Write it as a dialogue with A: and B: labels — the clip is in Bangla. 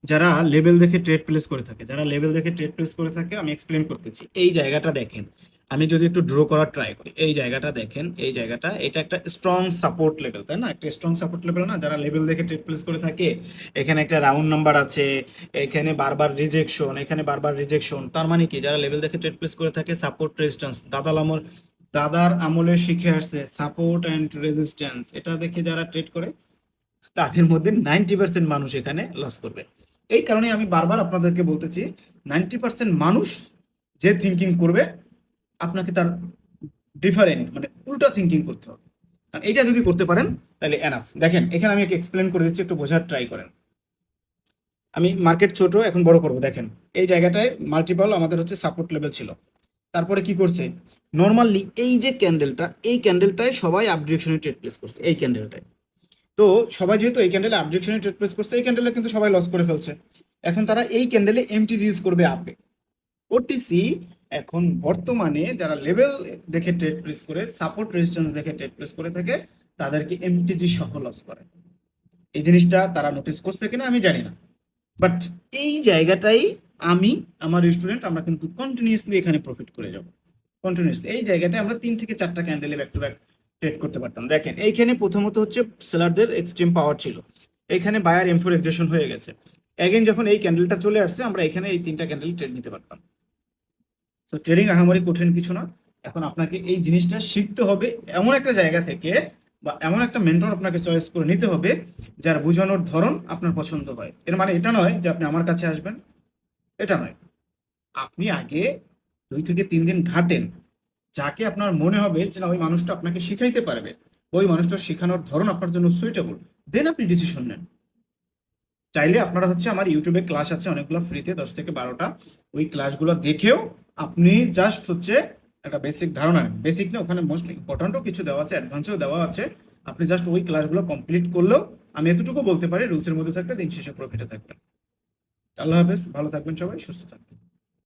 A: যারা লেভেল দেখে ট্রেড প্লেস করে থাকে, যারা লেভেল দেখে ট্রেড প্লেস করে থাকে, আমি এক্সপ্লেন করতেছি। এই জায়গাটা দেখেন, আমি যদি একটু ড্র করার ট্রাই করি, এই জায়গাটা দেখেন, এই জায়গাটা, এটা একটা স্ট্রং সাপোর্ট লেভেল, তাই না? একটা স্ট্রং সাপোর্ট লেভেল না? যারা লেভেল দেখে ট্রেড প্লেস করে থাকে, এখানে একটা রাউন্ড নাম্বার আছে, এখানে বারবার রিজেকশন, এখানে বারবার রিজেকশন, তার মানে কি যারা লেভেল দেখে ট্রেড প্লেস করে থাকে, সাপোর্ট রেজিস্ট্যান্স, দাদার আমলে শিখে আসছে সাপোর্ট অ্যান্ড রেজিস্ট্যান্স, এটা দেখে যারা ট্রেড করে তাদের মধ্যে 90% মানুষ এখানে লস করবে। এই কারণে আমি বারবার আপনাদেরকে বলতেছি, 90% মানুষ যে থিঙ্কিং করবে, আপনাকে তার ডিফারেন্ট মানে উল্টা থিঙ্কিং করতে হবে। কারণ এইটা যদি করতে পারেন তাহলে এনাফ। দেখেন এখানে আমি এক্সপ্লেন করে দিচ্ছি, একটু বোঝার ট্রাই করেন। আমি মার্কেট ছোট, এখন বড় করব। দেখেন এই জায়গাটায় মাল্টিপল আমাদের হচ্ছে সাপোর্ট লেভেল ছিল। তারপরে কি করছে, নর্মালি এই যে ক্যান্ডেলটা, এই ক্যান্ডেলটায় সবাই আপ ডিরেকশনে ট্রেড প্লেস করছে, এই ক্যান্ডেলটায়। তো সবাই যেহেতু এই ক্যান্ডেলে আপডেশনে ট্রেড প্লেস করছে, এই ক্যান্ডেলে কিন্তু সবাই লস করে ফেলছে। এখন তারা এই ক্যান্ডেলে এমটিসি ইউজ করবে আপে। ওটিসি এখন বর্তমানে যারা লেভেল দেখে ট্রেড প্লেস করে, সাপোর্ট রেজিস্ট্যান্স দেখে ট্রেড প্লেস করে থাকে, তাদেরকে এমটিজি সহ লস করে। এই জিনিসটা তারা নোটিস করছে কিনা আমি জানি না, বাট এই জায়গাটাই আমি, আমার স্টুডেন্ট, আমরা কিন্তু কন্টিনিউসলি এখানে প্রফিট করে যাব। কন্টিনিউসলি এই জায়গাটায় আমরা 3 থেকে 4টা ক্যান্ডেলে ব্যাক টু ব্যাক ট্রেড করতে পারতাম। দেখেন এইখানে প্রথমত হচ্ছে সেলারদের এক্সট্রিম পাওয়ার ছিল, এইখানে বায়ার এম4 এক্সেশন হয়ে গেছে। এগেন যখন এই ক্যান্ডেলটা চলে আসছে, আমরা এখানে এই 3টা ক্যান্ডেল ট্রেড নিতে পারতাম। তো ট্রেডিং আহামরি কঠিন কিছু না। এখন আপনাকে এই জিনিসটা শিখতে হবে এমন একটা জায়গা থেকে, বা এমন একটা মেন্টর আপনাকে চয়েস করে নিতে হবে যার বোঝানোর ধরন আপনার পছন্দ হয়। এর মানে এটা নয় যে আপনি আমার কাছে আসবেন, এটা নয়। আপনি আগে 2 থেকে 3 দিন ঘাটেন, যাকে আপনার মনে হবে যে না ওই মানুষটা আপনাকে শিখাইতে পারবে, ওই মানুষটার শেখানোর ধরন আপনার জন্য সুইটেবল, দেন আপনি ডিসিশন নেন। চাইলে আপনারা হচ্ছে আমার ইউটিউবে ক্লাস আছে অনেকগুলো ফ্রিতে, 10 থেকে 12টা, ওই ক্লাসগুলো দেখেও আপনি জাস্ট হচ্ছে একটা বেসিক ধারণা নেন। বেসিক না, ওখানে মোস্ট ইম্পর্টেন্টও কিছু দেওয়া আছে, অ্যাডভান্সও দেওয়া আছে। আপনি জাস্ট ওই ক্লাসগুলো কমপ্লিট করলেও আমি এতটুকু বলতে পারি রুলসের মধ্যে থাকলে দিন শেষে প্রফিটে থাকবেন। আল্লাহ হাফেজ, ভালো থাকবেন সবাই, সুস্থ থাকবেন।